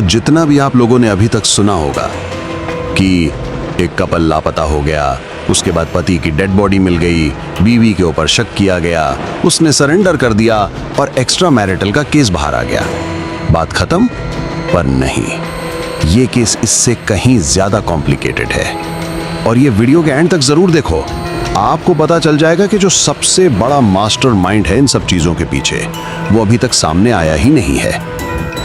तो जितना भी आप लोगों ने अभी तक सुना होगा कि एक कपल लापता हो गया, उसके बाद पति की डेड बॉडी मिल गई, बीवी के ऊपर शक किया गया, उसने सरेंडर कर दिया और एक्स्ट्रा मैरिटल का केस बाहर आ गया, बात खत्म। पर नहीं, ये केस इससे कहीं ज्यादा कॉम्प्लिकेटेड है। और ये वीडियो के एंड तक जरूर देखो, आपको पता चल जाएगा कि जो सबसे बड़ा मास्टरमाइंड है इन सब चीजों के पीछे, वो अभी तक सामने आया ही नहीं है।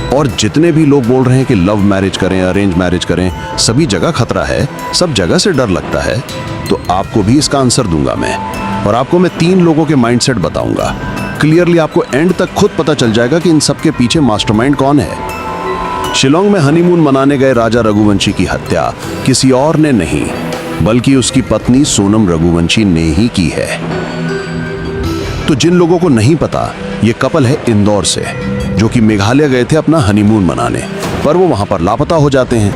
और जितने भी लोग बोल रहे हैं कि लव मैरिज करें, अरेंज मैरिज करें, सभी जगह खतरा है, सब जगह से डर लगता है, तो आपको भी इसका आंसर दूंगा मैं। और आपको मैं 3 लोगों के माइंडसेट बताऊंगा। क्लियरली आपको एंड तक खुद पता चल जाएगा कि इन सब के पीछे मास्टरमाइंड कौन है। शिलोंग में हनीमून मनाने गए राजा रघुवंशी की हत्या किसी और ने नहीं, बल्कि उसकी पत्नी सोनम रघुवंशी ने ही की है। तो जिन लोगों को नहीं पता, ये कपल है इंदौर से, जो कि मेघालय गए थे अपना हनीमून मनाने, पर वो वहां पर लापता हो जाते हैं।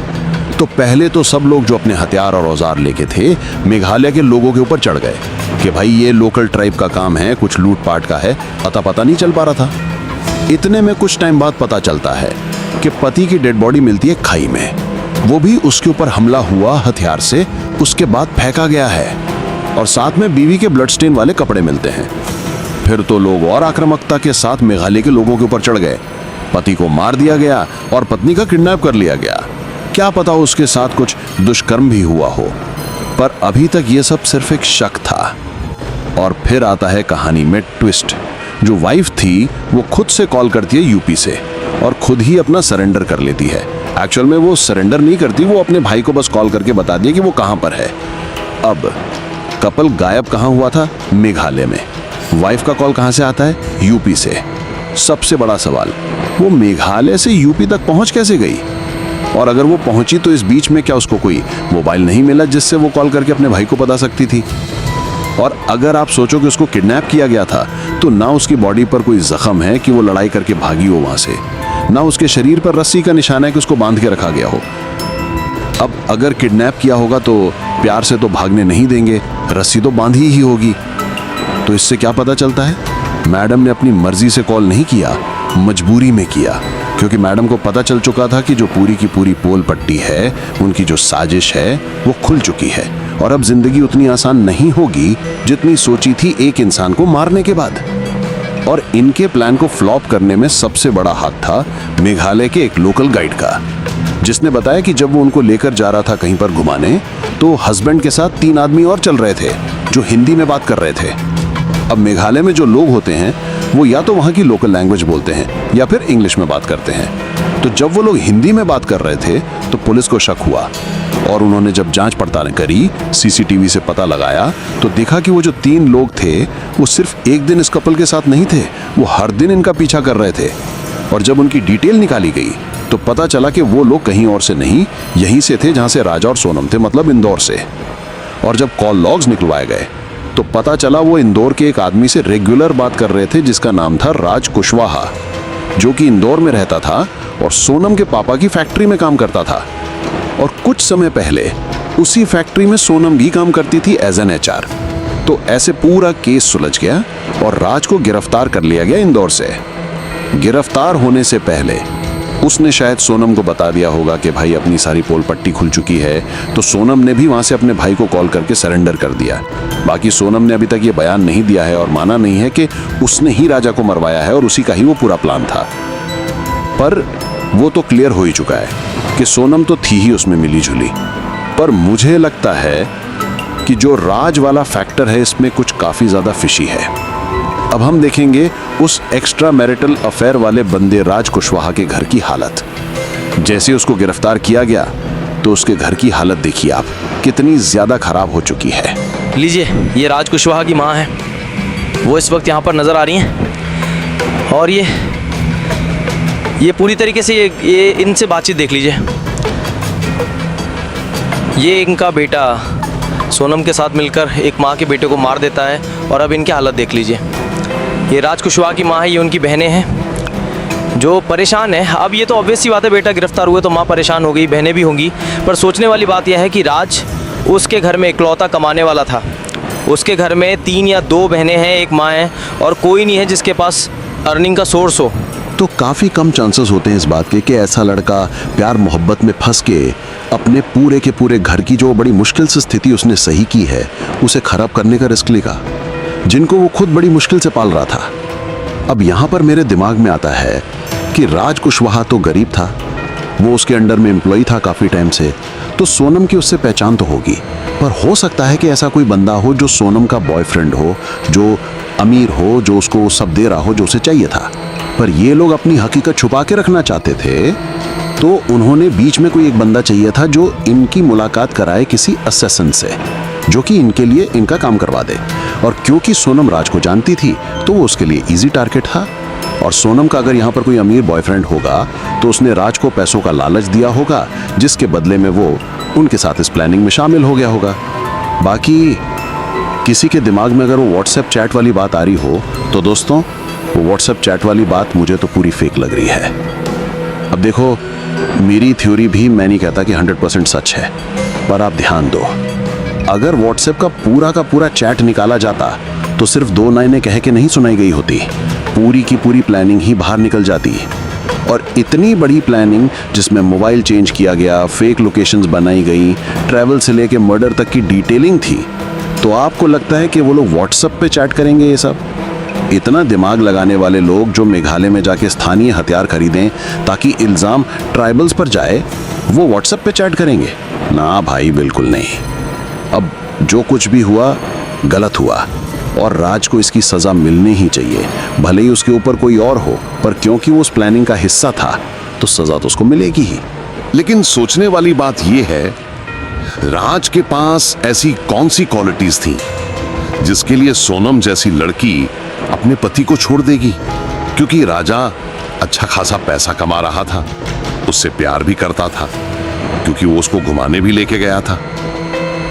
तो पहले तो सब लोग जो अपने हथियार और औजार लेके थे, मेघालय के लोगों के ऊपर चढ़ गए कि भाई ये लोकल ट्राइब का काम है, कुछ लूटपाट का है, पता नहीं चल पा रहा था। इतने में कुछ टाइम बाद पता चलता है कि पति की डेड बॉडी मिलती है खाई में, वो भी उसके ऊपर हमला हुआ हथियार से, उसके बाद फेंका गया है, और साथ में बीवी के ब्लड स्टेन वाले कपड़े मिलते हैं। फिर तो लोग और आक्रामकता के साथ मेघालय के लोगों के ऊपर चढ़ गए। पति को मार दिया गया और पत्नी का किडनैप कर लिया गया। क्या पता उसके साथ कुछ दुष्कर्म भी हुआ हो, पर अभी तक ये सब सिर्फ एक शक था। और फिर आता है कहानी में ट्विस्ट। जो वाइफ थी वो खुद से कॉल करती है यूपी से और खुद ही अपना सरेंडर कर लेती है। एक्चुअल में वो सरेंडर नहीं करती, वो अपने भाई को बस कॉल करके बता दिया कि वो कहां पर है। अब कपल गायब कहां हुआ था? मेघालय में। वाइफ का कॉल कहां से आता है? यूपी से। सबसे बड़ा सवाल, वो मेघालय से यूपी तक पहुंच कैसे गई? और अगर वो पहुंची तो इस बीच में क्या उसको कोई मोबाइल नहीं मिला जिससे वो कॉल करके अपने भाई को बता सकती थी? और अगर आप सोचो कि उसको किडनैप किया गया था, तो ना उसकी बॉडी पर कोई जख्म है कि वो लड़ाई करके भागी हो वहां से, ना उसके शरीर पर रस्सी का निशान है कि उसको बांध के रखा गया हो। अब अगर किडनैप किया होगा तो प्यार से तो भागने नहीं देंगे, रस्सी तो बांधी ही होगी। तो इससे क्या पता चलता है? मैडम ने अपनी मर्जी से कॉल नहीं किया, मजबूरी में किया, क्योंकि मैडम को पता चल चुका था कि जो पूरी की पूरी पोल पट्टी है, उनकी जो साजिश है, वो खुल चुकी है। और अब जिंदगी उतनी आसान नहीं होगी जितनी सोची थी एक इंसान को मारने के बाद। और इनके प्लान को फ्लॉप करने में सबसे बड़ा हाथ था मेघालय के एक लोकल गाइड का, जिसने बताया कि जब वो उनको लेकर जा रहा था कहीं पर घुमाने, तो हस्बैंड के साथ 3 आदमी और चल रहे थे जो हिंदी में बात कर रहे थे। अब मेघालय में जो लोग होते हैं वो या तो वहाँ की लोकल लैंग्वेज बोलते हैं या फिर इंग्लिश में बात करते हैं। तो जब वो लोग हिंदी में बात कर रहे थे तो पुलिस को शक हुआ, और उन्होंने जब जांच पड़ताल करी, सीसीटीवी से पता लगाया, तो देखा कि वो जो 3 लोग थे वो सिर्फ एक दिन इस कपल के साथ नहीं थे, वो हर दिन इनका पीछा कर रहे थे। और जब उनकी डिटेल निकाली गई तो पता चला कि वो लोग कहीं और से नहीं, यहीं से थे जहां से राजा और सोनम थे, मतलब इंदौर से। और जब कॉल लॉग्स निकलवाए गए तो पता चला वो इंदौर के एक आदमी से रेगुलर बात कर रहे थे, जिसका नाम था राज कुशवाहा, जो कि इंदौर में रहता था और सोनम के पापा की फैक्ट्री में काम करता था। और कुछ समय पहले उसी फैक्ट्री में सोनम भी काम करती थी एज एन HR। तो ऐसे पूरा केस सुलझ गया और राज को गिरफ्तार कर लिया गया इंदौर से। गिरफ्तार होने से पहले उसने शायद सोनम को बता दिया होगा कि भाई अपनी सारी पोल पट्टी खुल चुकी है, तो सोनम ने भी वहां से अपने भाई को कॉल करके सरेंडर कर दिया। बाकी सोनम ने अभी तक ये बयान नहीं दिया है और माना नहीं है कि उसने ही राजा को मरवाया है और उसी का ही वो पूरा प्लान था। पर वो तो क्लियर हो ही चुका है कि सोनम तो थी ही उसमें मिली जुली। पर मुझे लगता है कि जो राज वाला फैक्टर है इसमें कुछ काफी ज्यादा फिशी है। अब हम देखेंगे उस एक्स्ट्रा मैरिटल अफेयर वाले बंदे राज कुशवाहा के घर की हालत। जैसे उसको गिरफ्तार किया गया तो उसके घर की हालत देखिए आप, कितनी ज्यादा खराब हो चुकी है। लीजिए, ये राज कुशवाहा की माँ है, वो इस वक्त यहाँ पर नज़र आ रही हैं। और ये पूरी तरीके से ये इनसे बातचीत देख लीजिए। ये इनका बेटा सोनम के साथ मिलकर एक माँ के बेटे को मार देता है, और अब इनकी हालत देख लीजिए। ये राज कुशवाहा की माँ है, ये उनकी बहनें हैं जो परेशान है। अब ये तो ऑब्वियस सी बात है, बेटा गिरफ्तार हुए तो माँ परेशान हो गई, बहनें भी होंगी। पर सोचने वाली बात यह है कि राज उसके घर में इकलौता कमाने वाला था। उसके घर में 3 या 2 बहनें हैं, एक माँ है, और कोई नहीं है जिसके पास अर्निंग का सोर्स हो। तो काफ़ी कम चांसेस होते हैं इस बात के कि ऐसा लड़का प्यार मोहब्बत में फंस के अपने पूरे के पूरे घर की जो बड़ी मुश्किल से स्थिति उसने सही की है उसे खराब करने का रिस्क लेगा, जिनको वो खुद बड़ी मुश्किल से पाल रहा था। अब यहाँ पर मेरे दिमाग में आता है कि राज कुशवाहा तो गरीब था, वो उसके अंडर में एम्प्लॉय था काफ़ी टाइम से, तो सोनम की उससे पहचान तो होगी, पर हो सकता है कि ऐसा कोई बंदा हो जो सोनम का बॉयफ्रेंड हो, जो अमीर हो, जो उसको सब दे रहा हो जो उसे चाहिए था। पर ये लोग अपनी हकीकत छुपा के रखना चाहते थे, तो उन्होंने बीच में कोई एक बंदा चाहिए था जो इनकी मुलाकात कराए किसी असेसन से, जो कि इनके लिए इनका काम करवा दे। और क्योंकि सोनम राज को जानती थी तो वो उसके लिए इजी टारगेट था। और सोनम का अगर यहाँ पर कोई अमीर बॉयफ्रेंड होगा तो उसने राज को पैसों का लालच दिया होगा, जिसके बदले में वो उनके साथ इस प्लानिंग में शामिल हो गया होगा। बाकी किसी के दिमाग में अगर वो व्हाट्सएप चैट वाली बात आ रही हो तो दोस्तों, वो व्हाट्सएप चैट वाली बात मुझे तो पूरी फेक लग रही है। अब देखो, मेरी थ्योरी भी मैं नहीं कहता कि 100% सच है, पर आप ध्यान दो, अगर व्हाट्सएप का पूरा चैट निकाला जाता तो सिर्फ 2 लाइनें कह के नहीं सुनाई गई होती, पूरी की पूरी प्लानिंग ही बाहर निकल जाती। और इतनी बड़ी प्लानिंग जिसमें मोबाइल चेंज किया गया, फेक लोकेशंस बनाई गई, ट्रैवल से लेके मर्डर तक की डिटेलिंग थी, तो आपको लगता है कि वो लोग व्हाट्सएप पे चैट करेंगे ये सब? इतना दिमाग लगाने वाले लोग जो मेघालय में जाके स्थानीय हथियार खरीदें ताकि इल्ज़ाम ट्राइबल्स पर जाए, वो व्हाट्सएप पे चैट करेंगे? ना भाई, बिल्कुल नहीं। अब जो कुछ भी हुआ गलत हुआ और राज को इसकी सज़ा मिलनी ही चाहिए, भले ही उसके ऊपर कोई और हो, पर क्योंकि वो उस प्लानिंग का हिस्सा था तो सज़ा तो उसको मिलेगी ही। लेकिन सोचने वाली बात यह है, राज के पास ऐसी कौन सी क्वालिटीज थी जिसके लिए सोनम जैसी लड़की अपने पति को छोड़ देगी? क्योंकि राजा अच्छा खासा पैसा कमा रहा था, उससे प्यार भी करता था, क्योंकि वो उसको घुमाने भी लेके गया था,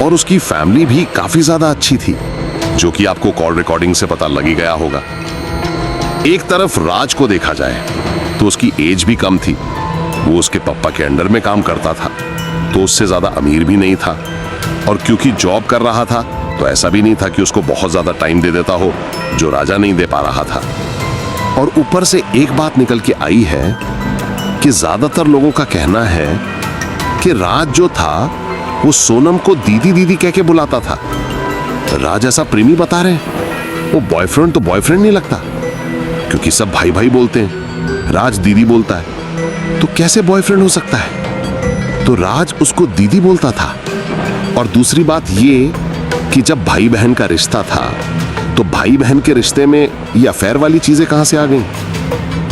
और उसकी फैमिली भी काफी ज्यादा अच्छी थी, जो कि आपको कॉल रिकॉर्डिंग से पता लग ही गया होगा। एक तरफ राज को देखा जाए तो उसकी एज भी कम थी, वो उसके पापा के अंडर में काम करता था, तो उससे ज्यादा अमीर भी नहीं था, और क्योंकि जॉब कर रहा था तो ऐसा भी नहीं था कि उसको बहुत ज्यादा टाइम दे देता हो, जो राजा नहीं दे पा रहा था। और ऊपर से एक बात निकल के आई है कि ज्यादातर लोगों का कहना है कि राज जो था वो सोनम को दीदी दीदी कह के बुलाता था। राज ऐसा प्रेमी बता रहे हैं, वो बॉयफ्रेंड तो बॉयफ्रेंड नहीं लगता, क्योंकि सब भाई भाई बोलते हैं, राज दीदी बोलता है, तो कैसे बॉयफ्रेंड हो सकता है? तो राज उसको दीदी बोलता था। और दूसरी बात ये कि जब भाई बहन का रिश्ता था तो भाई बहन के रिश्ते में ये अफेयर वाली चीजें कहां से आ गई?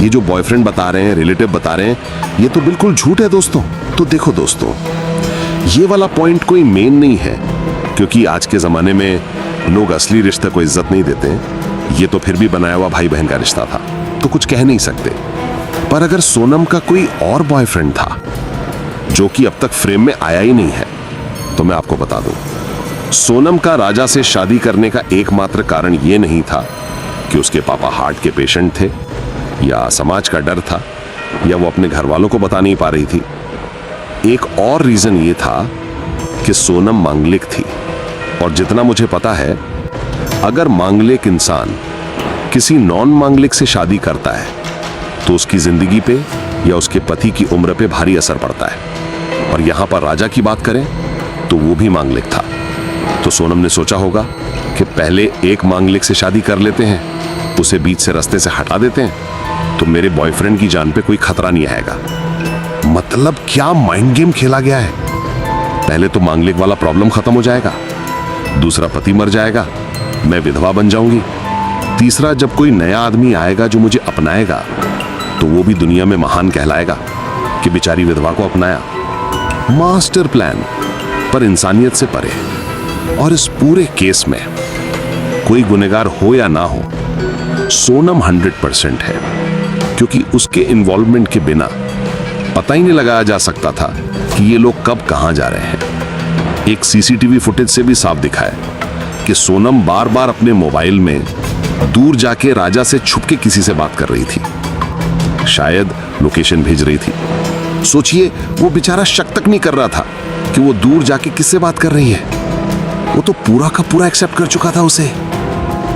ये जो बॉयफ्रेंड बता रहे हैं, रिलेटिव बता रहे हैं, ये तो बिल्कुल झूठ है दोस्तों। तो देखो दोस्तों, ये वाला पॉइंट कोई मेन नहीं है, क्योंकि आज के जमाने में लोग असली रिश्ते को इज्जत नहीं देते। ये तो फिर भी बनाया हुआ भाई बहन का रिश्ता था, तो कुछ कह नहीं सकते। पर अगर सोनम का कोई और बॉयफ्रेंड था जो कि अब तक फ्रेम में आया ही नहीं है, तो मैं आपको बता दूं, सोनम का राजा से शादी करने का एकमात्र कारण यह नहीं था कि उसके पापा हार्ट के पेशेंट थे, या समाज का डर था, या वो अपने घर वालों को बता नहीं पा रही थी। एक और रीजन ये था कि सोनम मांगलिक थी, और जितना मुझे पता है, अगर मांगलिक इंसान किसी नॉन मांगलिक से शादी करता है तो उसकी जिंदगी पे या उसके पति की उम्र पे भारी असर पड़ता है। और यहां पर राजा की बात करें तो वो भी मांगलिक था, तो सोनम ने सोचा होगा कि पहले एक मांगलिक से शादी कर लेते हैं, उसे बीच से रास्ते से हटा देते हैं, तो मेरे बॉयफ्रेंड की जान पे कोई खतरा नहीं आएगा। मतलब क्या माइंड गेम खेला गया है। पहले तो मांगलिक वाला प्रॉब्लम खत्म हो जाएगा, दूसरा पति मर जाएगा, मैं विधवा बन जाऊंगी, तीसरा जब कोई नया आदमी आएगा जो मुझे अपनाएगा तो वो भी दुनिया में महान कहलाएगा कि बेचारी विधवा को अपनाया। मास्टर प्लान, पर इंसानियत से परे। और इस पूरे केस में कोई गुनहगार हो या ना हो, सोनम 100% है, क्योंकि उसके इन्वॉल्वमेंट के बिना पता ही नहीं लगाया जा सकता था कि ये लोग कब कहां जा रहे हैं। एक सीसीटीवी फुटेज से भी साफ दिखा है कि सोनम बार बार अपने मोबाइल में दूर जाके राजा से छुपके किसी से बात कर रही थी, शायद लोकेशन भेज रही थी। सोचिए, वो बेचारा शक तक नहीं कर रहा था कि वो दूर जाके किससे बात कर रही है, वो तो पूरा का पूरा एक्सेप्ट कर चुका था उसे।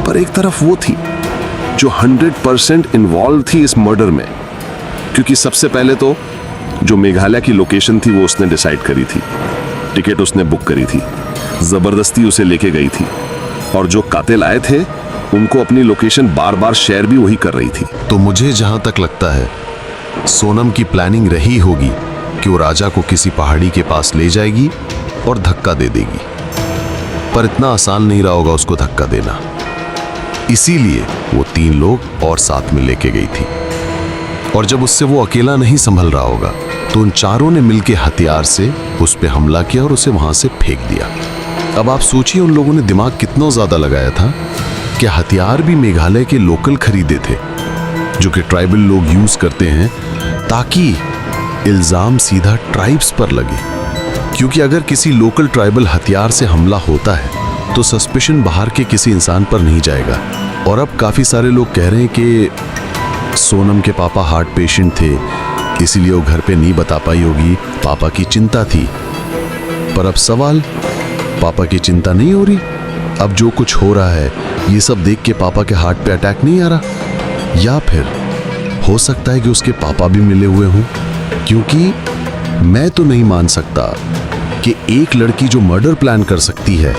पर एक तरफ वो थी जो 100% इन्वॉल्व थी इस मर्डर में, क्योंकि सबसे पहले तो जो मेघालय की लोकेशन थी वो उसने डिसाइड करी थी, टिकट उसने बुक करी थी, जबरदस्ती उसे लेके गई थी, और जो कातिल आए थे उनको अपनी लोकेशन बार बार शेयर भी वही कर रही थी। तो मुझे जहां तक लगता है सोनम की प्लानिंग रही होगी कि वो राजा को किसी पहाड़ी के पास ले जाएगी और धक्का दे देगी, पर इतना आसान नहीं रहा होगा उसको धक्का देना, इसीलिए वो 3 लोग और साथ में लेके गई थी। और जब उससे वो अकेला नहीं संभल रहा होगा तो उन चारों ने मिलकर हथियार से उस पर हमला किया और उसे वहां से फेंक दिया। अब आप सोचिए उन लोगों ने दिमाग कितना ज्यादा लगाया था कि हथियार भी मेघालय के लोकल खरीदे थे, जो कि ट्राइबल लोग यूज करते हैं, ताकि इल्जाम सीधा ट्राइब्स पर लगे। क्योंकि अगर किसी लोकल ट्राइबल हथियार से हमला होता है तो सस्पिशन बाहर के किसी इंसान पर नहीं जाएगा। और अब काफी सारे लोग कह रहे हैं कि सोनम के पापा हार्ट पेशेंट थे, इसीलिए वो घर पे नहीं बता पाई होगी, पापा की चिंता थी। पर अब सवाल, पापा की चिंता नहीं हो रही? अब जो कुछ हो रहा है ये सब देख के पापा के हार्ट पे अटैक नहीं आ रहा? या फिर हो सकता है कि उसके पापा भी मिले हुए हों? क्योंकि मैं तो नहीं मान सकता कि एक लड़की जो मर्डर प्लान कर सकती है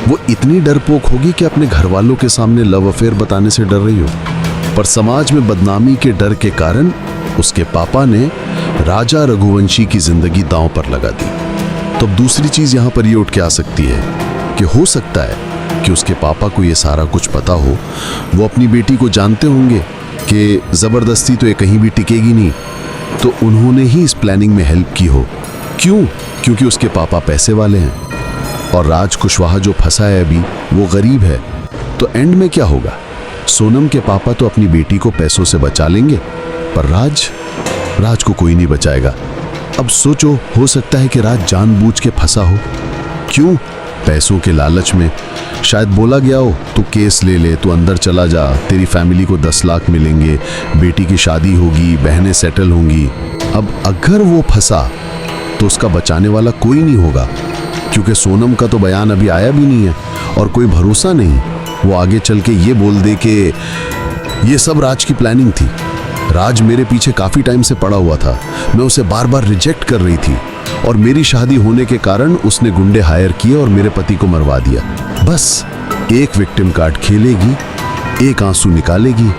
वो इतनी डरपोक होगी कि अपने घर वालों के सामने लव अफेयर बताने से डर रही हो। पर समाज में बदनामी के डर के कारण उसके पापा ने राजा रघुवंशी की जिंदगी दांव पर लगा दी। तो अब दूसरी चीज यहां पर ये उठ के आ सकती है कि हो सकता है कि उसके पापा को ये सारा कुछ पता हो, वो अपनी बेटी को जानते होंगे कि जबरदस्ती तो ये कहीं भी टिकेगी नहीं, तो उन्होंने ही इस प्लानिंग में हेल्प की हो। क्यों? क्योंकि उसके पापा पैसे वाले हैं और राज कुशवाहा जो फंसा है अभी वो गरीब है। तो एंड में क्या होगा? सोनम के पापा तो अपनी बेटी को पैसों से बचा लेंगे, पर राज को कोई नहीं बचाएगा। अब सोचो, हो सकता है कि राज जानबूझ के फंसा हो। क्यों? पैसों के लालच में। शायद बोला गया हो तू केस ले ले, तू अंदर चला जा, तेरी फैमिली को 10 लाख मिलेंगे, बेटी की शादी होगी, बहनें सेटल होंगी। अब अगर वो फंसा तो उसका बचाने वाला कोई नहीं होगा, क्योंकि सोनम का तो बयान अभी आया भी नहीं है और कोई भरोसा नहीं वो आगे चल के ये बोल दे कि ये सब राज की प्लानिंग थी। राज मेरे पीछे काफी टाइम से पड़ा हुआ था, मैं उसे बार बार रिजेक्ट कर रही थी और मेरी शादी होने के कारण उसने गुंडे हायर किए और मेरे पति को मरवा दिया। बस एक विक्टिम कार्ड खेलेगी, एक आंसू निकालेगी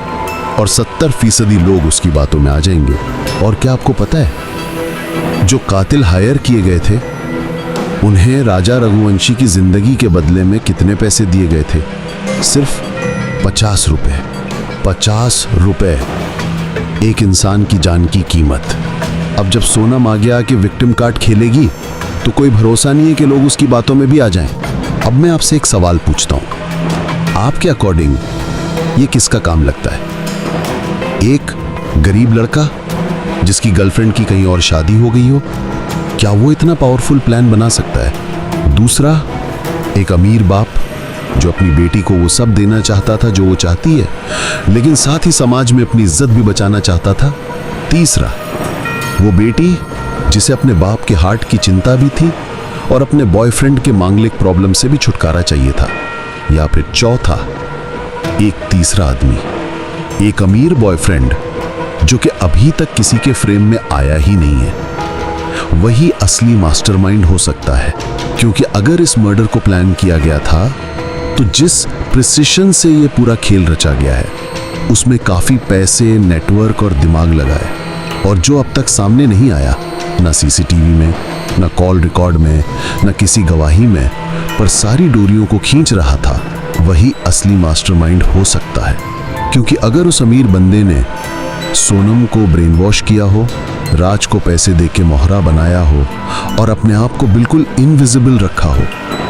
और 70% लोग उसकी बातों में आ जाएंगे। और क्या आपको पता है, जो कातिल हायर किए गए थे उन्हें राजा रघुवंशी की जिंदगी के बदले में कितने पैसे दिए गए थे? सिर्फ 50 रुपए। 50 रुपए, एक इंसान की जान की कीमत। अब जब सोनम आ गया कि विक्टिम कार्ड खेलेगी तो कोई भरोसा नहीं है कि लोग उसकी बातों में भी आ जाएं। अब मैं आपसे एक सवाल पूछता हूं, आपके अकॉर्डिंग ये किसका काम लगता है? एक गरीब लड़का जिसकी गर्लफ्रेंड की कहीं और शादी हो गई हो, क्या वो इतना पावरफुल प्लान बना सकता है? दूसरा, एक अमीर बाप जो अपनी बेटी को वो सब देना चाहता था जो वो चाहती है, लेकिन साथ ही समाज में अपनी इज्जत भी बचाना चाहता था। तीसरा, वो बेटी जिसे अपने बाप के हार्ट की चिंता भी थी और अपने बॉयफ्रेंड के मांगलिक प्रॉब्लम से भी छुटकारा चाहिए था। या फिर चौथा, एक तीसरा आदमी, एक अमीर बॉयफ्रेंड जो कि अभी तक किसी के फ्रेम में आया ही नहीं है। वही असली मास्टरमाइंड हो सकता है, क्योंकि अगर इस मर्डर को प्लान किया गया था तो जिस प्रिसिशन से ये पूरा खेल रचा गया है उसमें काफी पैसे, नेटवर्क और दिमाग लगा है, और जो अब तक सामने नहीं आया, ना सीसीटीवी में, ना कॉल रिकॉर्ड में, ना किसी गवाही में, पर सारी डोरियों को खींच रहा था, वही असली मास्टरमाइंड हो सकता है। क्योंकि अगर उस अमीर बंदे ने सोनम को ब्रेन वॉश किया हो, राज को पैसे देके मोहरा बनाया हो और अपने आप को बिल्कुल इनविजिबल रखा हो,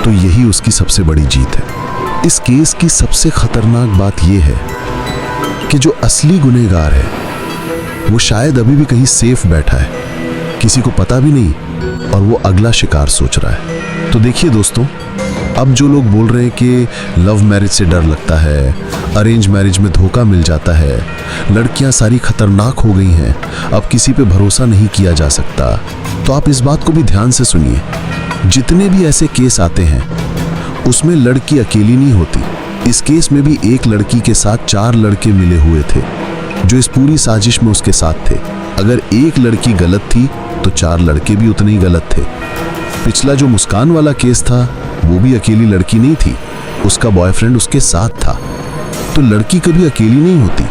तो यही उसकी सबसे बड़ी जीत है। इस केस की सबसे खतरनाक बात यह है कि जो असली गुनहगार है वो शायद अभी भी कहीं सेफ बैठा है, किसी को पता भी नहीं, और वो अगला शिकार सोच रहा है। तो देखिए दोस्तों, अब जो लोग बोल रहे हैं कि लव मैरिज से डर लगता है, अरेंज मैरिज में धोखा मिल जाता है, लड़कियां सारी खतरनाक हो गई हैं, अब किसी पे भरोसा नहीं किया जा सकता, तो आप इस बात को भी ध्यान से सुनिए। जितने भी ऐसे केस आते हैं उसमें लड़की अकेली नहीं होती। इस केस में भी एक लड़की के साथ 4 लड़के मिले हुए थे, जो इस पूरी साजिश में उसके साथ थे। अगर एक लड़की गलत थी तो 4 लड़के भी उतने ही गलत थे। पिछला जो मुस्कान वाला केस था वो भी अकेली लड़की नहीं थी, उसका बॉयफ्रेंड उसके साथ था। तो लड़की कभी अकेली नहीं होती,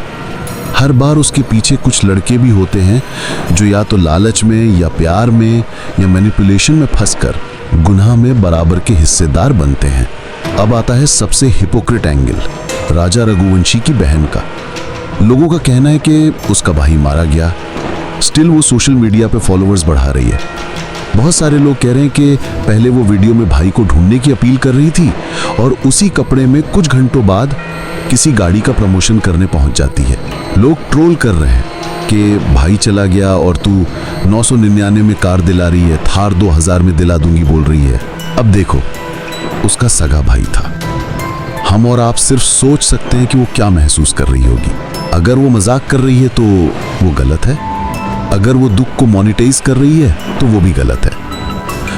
हर बार उसके पीछे कुछ लड़के भी होते हैं जो या तो लालच में या प्यार में या मैनिपुलेशन में फंसकर गुनाह में बराबर के हिस्सेदार बनते हैं। अब आता है सबसे हिपोक्रेट एंगल, राजा रघुवंशी की बहन का। लोगों का कहना है कि उसका भाई मारा गया, स्टिल वो सोशल मीडिया पे फॉलोअर्स बढ़ा रही है। बहुत सारे लोग कह रहे हैं कि पहले वो वीडियो में भाई को ढूंढने की अपील कर रही थी और उसी कपड़े में कुछ घंटों बाद किसी गाड़ी का प्रमोशन करने पहुंच जाती है। लोग ट्रोल कर रहे हैं कि भाई चला गया और तू 999 में कार दिला रही है, थार 2000 में दिला दूंगी बोल रही है। अब देखो, उसका सगा भाई था। हम और आप सिर्फ सोच सकते हैं कि वो क्या महसूस कर रही होगी। अगर वो मजाक कर रही है तो वो गलत है, अगर वो दुख को मोनेटाइज कर रही है तो वो भी गलत है।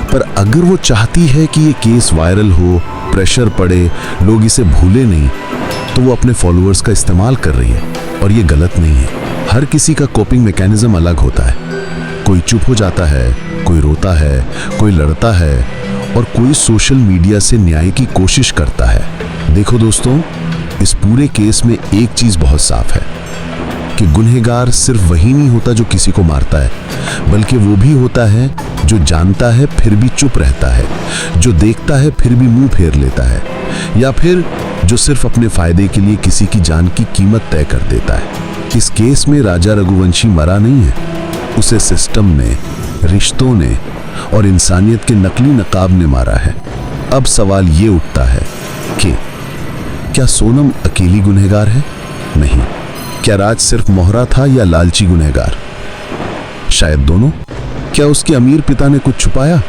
पर अगर वो चाहती है कि ये केस वायरल हो, प्रेशर पड़े, लोग इसे भूले नहीं, तो वो अपने फॉलोअर्स का इस्तेमाल कर रही है और ये गलत नहीं है। हर किसी का कोपिंग मैकेनिज्म अलग होता है। कोई चुप हो जाता है, कोई रोता है, कोई लड़ता है और कोई सोशल मीडिया से न्याय की कोशिश करता है। देखो दोस्तों, इस पूरे केस में एक चीज बहुत साफ है कि गुनहगार सिर्फ वही नहीं होता जो किसी को मारता है, बल्कि वो भी होता है जो जानता है फिर भी चुप रहता है, जो देखता है फिर भी मुंह फेर लेता है, या फिर जो सिर्फ अपने फायदे के लिए किसी की जान की कीमत तय कर देता है। इस केस में राजा रघुवंशी मरा नहीं है, उसे सिस्टम ने, रिश्तों ने और इंसानियत के नकली नकाब ने मारा है। अब सवाल ये उठता है कि क्या सोनम अकेली गुनहगार है? नहीं। क्या राज सिर्फ मोहरा था या लालची गुनहगार? शायद दोनों। क्या उसके अमीर पिता ने कुछ छुपाया?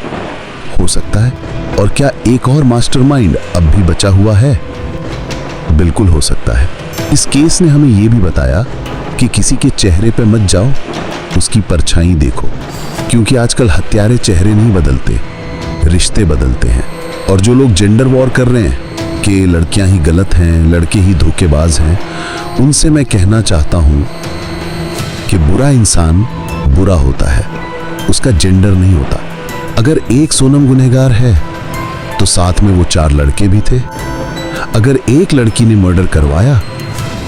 हो सकता है। और क्या एक और मास्टरमाइंड अब भी बचा हुआ है? बिल्कुल हो सकता है। इस केस ने हमें यह भी बताया कि किसी के चेहरे पे मत जाओ, उसकी परछाई देखो, क्योंकि आजकल हत्यारे चेहरे नहीं बदलते, रिश्ते बदलते हैं। और जो लोग जेंडर वॉर कर रहे हैं कि लड़कियां ही गलत हैं, लड़के ही धोखेबाज हैं, उनसे मैं कहना चाहता हूं कि बुरा इंसान बुरा होता है, उसका जेंडर नहीं होता। अगर एक सोनम गुनहगार है तो साथ में वो 4 लड़के भी थे। अगर एक लड़की ने मर्डर करवाया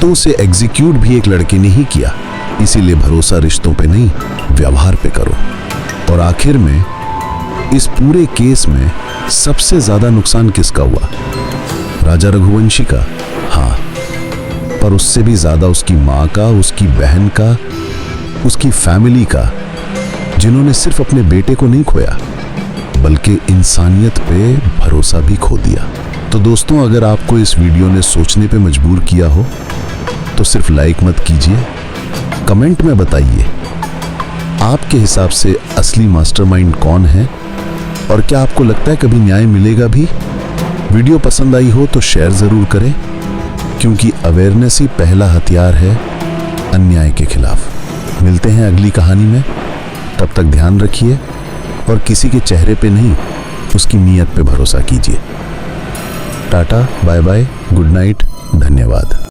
तो उसे एग्जीक्यूट भी एक लड़के ने ही किया। इसीलिए भरोसा रिश्तों पे नहीं, व्यवहार पे करो। और आखिर में इस पूरे केस में सबसे ज्यादा नुकसान किसका हुआ? राजा रघुवंशी का, हाँ, पर उससे भी ज्यादा उसकी माँ का, उसकी बहन का, उसकी फैमिली का, जिन्होंने सिर्फ अपने बेटे को नहीं खोया बल्कि इंसानियत पे भरोसा भी खो दिया। तो दोस्तों, अगर आपको इस वीडियो ने सोचने पे मजबूर किया हो तो सिर्फ लाइक मत कीजिए, कमेंट में बताइए आपके हिसाब से असली मास्टरमाइंड कौन है और क्या आपको लगता है कभी न्याय मिलेगा भी? वीडियो पसंद आई हो तो शेयर जरूर करें, क्योंकि अवेयरनेस ही पहला हथियार है अन्याय के खिलाफ। मिलते हैं अगली कहानी में, तब तक ध्यान रखिए और किसी के चेहरे पे नहीं, उसकी नीयत पे भरोसा कीजिए। Tata, bye bye, good night, धन्यवाद।